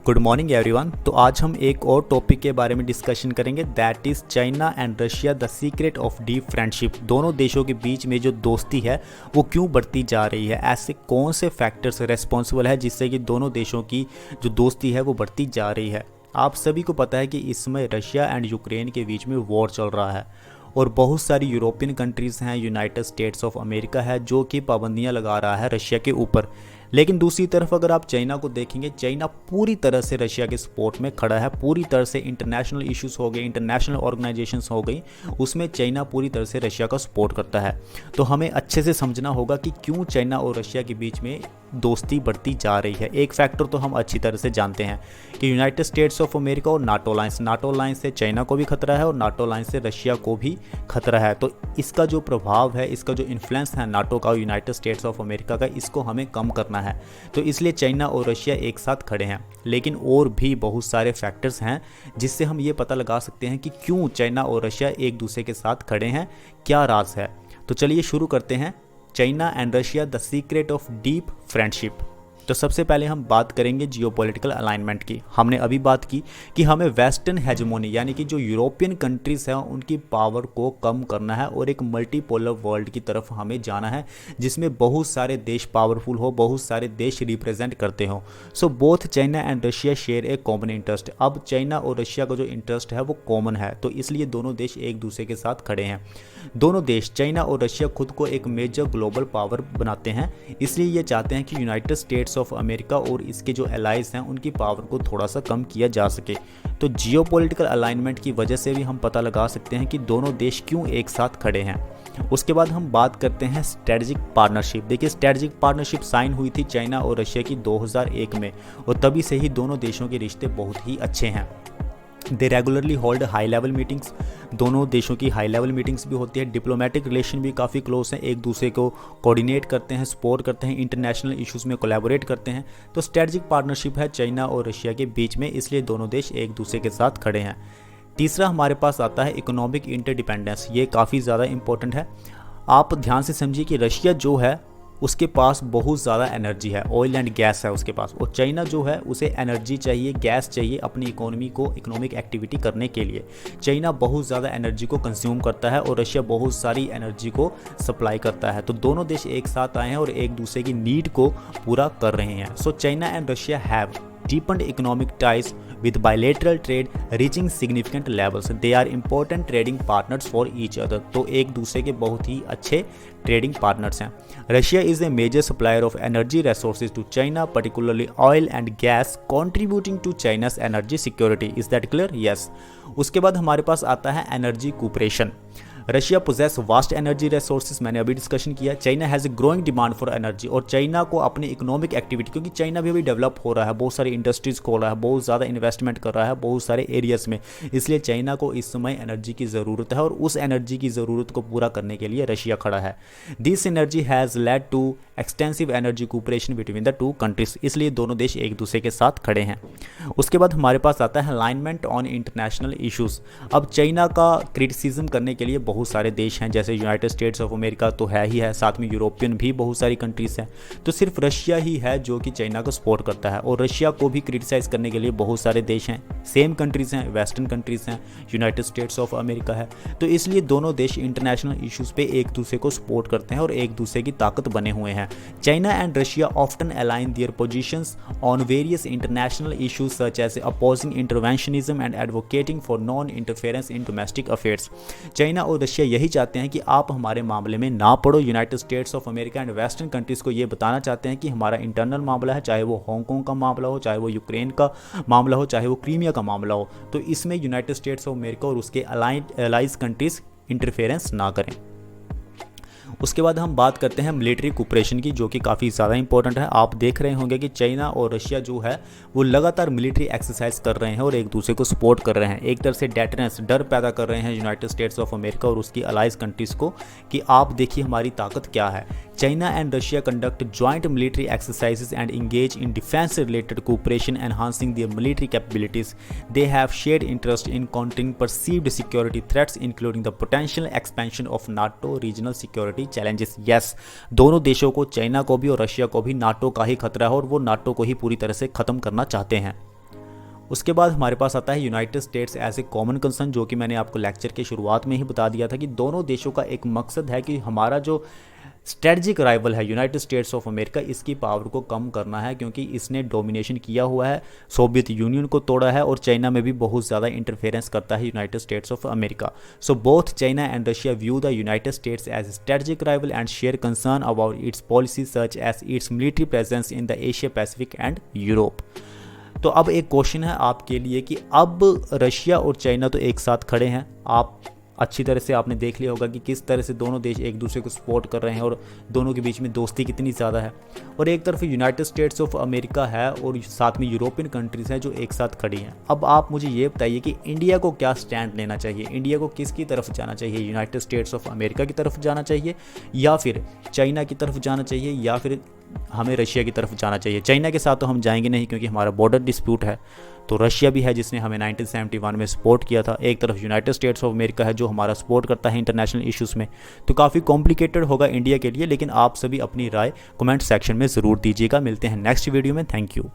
Good morning everyone. तो आज हम एक और टॉपिक के बारे में डिस्कशन करेंगे, that is China and Russia the secret of deep friendship. दोनों देशों के बीच में जो दोस्ती है वो क्यों बढ़ती जा रही है, ऐसे कौन से फैक्टर्स रेस्पॉन्सिबल है जिससे कि दोनों देशों की जो दोस्ती है वो बढ़ती जा रही है। आप सभी को पता है कि इस समय रशिया एंड यूक्रेन के बीच में वॉर चल रहा है और बहुत सारी यूरोपियन कंट्रीज़ हैं, यूनाइटेड स्टेट्स ऑफ अमेरिका है जो कि पाबंदियां लगा रहा है रशिया के ऊपर। लेकिन दूसरी तरफ अगर आप चाइना को देखेंगे, चाइना पूरी तरह से रशिया के सपोर्ट में खड़ा है। पूरी तरह से इंटरनेशनल इश्यूज हो गए, इंटरनेशनल ऑर्गेनाइजेशंस हो गई, उसमें चाइना पूरी तरह से रशिया का सपोर्ट करता है। तो हमें अच्छे से समझना होगा कि क्यों चाइना और रशिया के बीच में दोस्ती बढ़ती जा रही है। एक फैक्टर तो हम अच्छी तरह से जानते हैं कि यूनाइटेड स्टेट्स ऑफ अमेरिका और नाटो अलायंस से चाइना को भी खतरा है और नाटो अलायंस से रशिया को भी खतरा है। तो इसका जो प्रभाव है, इसका जो इन्फ्लुएंस है नाटो का और यूनाइटेड स्टेट्स ऑफ अमेरिका का, इसको हमें कम करना है। तो इसलिए चाइना और रशिया एक साथ खड़े हैं। लेकिन और भी बहुत सारे फैक्टर्स हैं जिससे हम ये पता लगा सकते हैं कि क्यों चाइना और रशिया एक दूसरे के साथ खड़े हैं, क्या राज है। तो चलिए शुरू करते हैं, China and Russia the secret of deep friendship. तो सबसे पहले हम बात करेंगे जियोपॉलिटिकल अलाइनमेंट की। हमने अभी बात की कि हमें वेस्टर्न हेजेमोनी यानी कि जो यूरोपियन कंट्रीज हैं उनकी पावर को कम करना है और एक मल्टीपोलर वर्ल्ड की तरफ हमें जाना है जिसमें बहुत सारे देश पावरफुल हो, बहुत सारे देश रिप्रेजेंट करते हो। सो both China and Russia share A common interest. अब चाइना और रशिया का जो इंटरेस्ट है वो कॉमन है, तो इसलिए दोनों देश एक दूसरे के साथ खड़े हैं। दोनों देश चाइना और रशिया खुद को एक मेजर ग्लोबल पावर बनाते हैं, इसलिए ये चाहते हैं कि यूनाइटेड स्टेट्स ऑफ अमेरिका और इसके जो एलाइज हैं उनकी पावर को थोड़ा सा कम किया जा सके। तो जियोपॉलिटिकल अलाइनमेंट की वजह से भी हम पता लगा सकते हैं कि दोनों देश क्यों एक साथ खड़े हैं। उसके बाद हम बात करते हैं स्ट्रेटजिक पार्टनरशिप। देखिए, स्ट्रेटजिक पार्टनरशिप साइन हुई थी चाइना और रशिया की 2001 में और तभी से ही दोनों देशों के रिश्ते बहुत ही अच्छे हैं। They regularly hold high level meetings, दोनों देशों की हाई लेवल मीटिंग्स भी होती है। डिप्लोमेटिक रिलेशन भी काफ़ी क्लोज हैं, एक दूसरे को कोऑर्डिनेट करते हैं, सपोर्ट करते हैं, इंटरनेशनल इश्यूज़ में कोलैबोरेट करते हैं। तो स्ट्रेटजिक पार्टनरशिप है चाइना और रशिया के बीच में, इसलिए दोनों देश एक दूसरे के साथ खड़े हैं। तीसरा हमारे पास आता है इकोनॉमिक इंटरडिपेंडेंस। ये काफ़ी ज़्यादा इंपॉर्टेंट है। आप ध्यान से समझिए कि रशिया जो है उसके पास बहुत ज़्यादा एनर्जी है, ऑयल एंड गैस है उसके पास, और चाइना जो है उसे एनर्जी चाहिए, गैस चाहिए अपनी इकोनॉमी को, इकोनॉमिक एक्टिविटी करने के लिए। चाइना बहुत ज़्यादा एनर्जी को कंज्यूम करता है और रशिया बहुत सारी एनर्जी को सप्लाई करता है। तो दोनों देश एक साथ आए हैं और एक दूसरे की नीड को पूरा कर रहे हैं। So China and Russia have deepened economic ties with bilateral trade reaching significant levels. They are important trading partners for each other. तो एक दूसरे के बहुत ही अच्छे ट्रेडिंग पार्टनर्स हैं। Russia is a major supplier of energy resources to China, particularly oil and gas, contributing to China's energy security. Is that clear? Yes. उसके बाद हमारे पास आता है energy cooperation. Russia possess vast energy resources, मैंने अभी discussion किया। China has a growing demand for energy, और चाइना को अपनी इकोनॉमिक एक्टिविटी, क्योंकि चाइना भी अभी डेवलप हो रहा है, बहुत सारी इंडस्ट्रीज़ खोल रहा है, बहुत ज़्यादा इन्वेस्टमेंट कर रहा है बहुत सारे एरियाज़ में, इसलिए चाइना को इस समय एनर्जी की ज़रूरत है और उस एनर्जी की ज़रूरत को पूरा करने के लिए रशिया खड़ा है। This energy has led to extensive energy cooperation between the two countries, इसलिए दोनों देश एक दूसरे के साथ खड़े हैं। उसके बाद हमारे पास आता है अलाइनमेंट ऑन इंटरनेशनल इशूज़। अब चाइना का क्रिटिसिज्म करने के लिए बहुत सारे देश हैं, जैसे यूनाइटेड स्टेट्स ऑफ अमेरिका तो है ही है, साथ में यूरोपियन भी बहुत सारी कंट्रीज़ हैं। तो सिर्फ रशिया ही है जो कि चाइना को सपोर्ट करता है, और रशिया को भी क्रिटिसाइज करने के लिए बहुत सारे देश हैं, सेम कंट्रीज़ हैं, वेस्टर्न कंट्रीज़ हैं, यूनाइटेड स्टेट्स ऑफ अमेरिका है। तो इसलिए दोनों देश इंटरनेशनल इशूज़ पे एक दूसरे को सपोर्ट करते हैं और एक दूसरे की ताकत बने हुए हैं। China and Russia often align their positions on various international issues such as opposing interventionism and advocating for non interference in domestic affairs. China और रशिया यही चाहते हैं कि आप हमारे मामले में ना पड़ो। United States of America and western countries को ये बताना चाहते हैं कि हमारा इंटरनल मामला है, चाहे वो हांगकांग का मामला हो, चाहे वो यूक्रेन का मामला हो, चाहे वो क्रीमिया का मामला हो, तो इसमें यूनाइटेड स्टेट्स ऑफ अमेरिका और उसके अलाइज कंट्रीज़ इंटरफेरेंस ना करें। उसके बाद हम बात करते हैं मिलिट्री कोऑपरेशन की, जो कि काफ़ी ज़्यादा इंपॉर्टेंट है। आप देख रहे होंगे कि चाइना और रशिया जो है वो लगातार मिलिट्री एक्सरसाइज कर रहे हैं और एक दूसरे को सपोर्ट कर रहे हैं। एक तरह से डेटरेंस, डर पैदा कर रहे हैं यूनाइटेड स्टेट्स ऑफ अमेरिका और उसकी अलाइज कंट्रीज़ को कि आप देखिए हमारी ताकत क्या है। China and Russia conduct joint military exercises and engage in defence related cooperation enhancing their military capabilities. They have shared interest in countering perceived security threats including the potential expansion of NATO regional security challenges. Yes, दोनों देशों को, China को भी और Russia को भी NATO का ही खतरा है और वो नाटो को ही पूरी तरह से खत्म करना चाहते हैं। उसके बाद हमारे पास आता है United States as a common concern, जो कि मैंने आपको लेक्चर के शुरुआत में ही बता दिया था कि दोनों देशों का एक मकसद है कि हमारा जो स्ट्रेटजिक राइवल है यूनाइटेड स्टेट्स ऑफ अमेरिका, इसकी पावर को कम करना है, क्योंकि इसने डोमिनेशन किया हुआ है, सोवियत यूनियन को तोड़ा है और चाइना में भी बहुत ज़्यादा इंटरफेरेंस करता है United States of America. So both China and Russia view the United States as strategic rival and share concern about its policy such as its military presence in the Asia Pacific and Europe. तो अब एक question है आपके लिए कि अब Russia और China तो एक साथ खड़े हैं, आप अच्छी तरह से आपने देख लिया होगा कि किस तरह से दोनों देश एक दूसरे को सपोर्ट कर रहे हैं और दोनों के बीच में दोस्ती कितनी ज़्यादा है। और एक तरफ यूनाइटेड स्टेट्स ऑफ अमेरिका है और साथ में यूरोपियन कंट्रीज़ हैं जो एक साथ खड़ी हैं। अब आप मुझे ये बताइए कि इंडिया को क्या स्टैंड लेना चाहिए, इंडिया को किसकी तरफ जाना चाहिए, यूनाइटेड स्टेट्स ऑफ अमेरिका की तरफ जाना चाहिए या फिर चाइना की तरफ जाना चाहिए या फिर हमें रशिया की तरफ जाना चाहिए। चाइना के साथ तो हम जाएंगे नहीं क्योंकि हमारा बॉर्डर डिस्प्यूट है, तो रशिया भी है जिसने हमें 1971 में सपोर्ट किया था, एक तरफ यूनाइटेड स्टेट्स ऑफ अमेरिका है जो हमारा सपोर्ट करता है इंटरनेशनल इश्यूज़ में। तो काफ़ी कॉम्प्लिकेटेड होगा इंडिया के लिए, लेकिन आप सभी अपनी राय कमेंट सेक्शन में ज़रूर दीजिएगा। मिलते हैं नेक्स्ट वीडियो में, थैंक यू।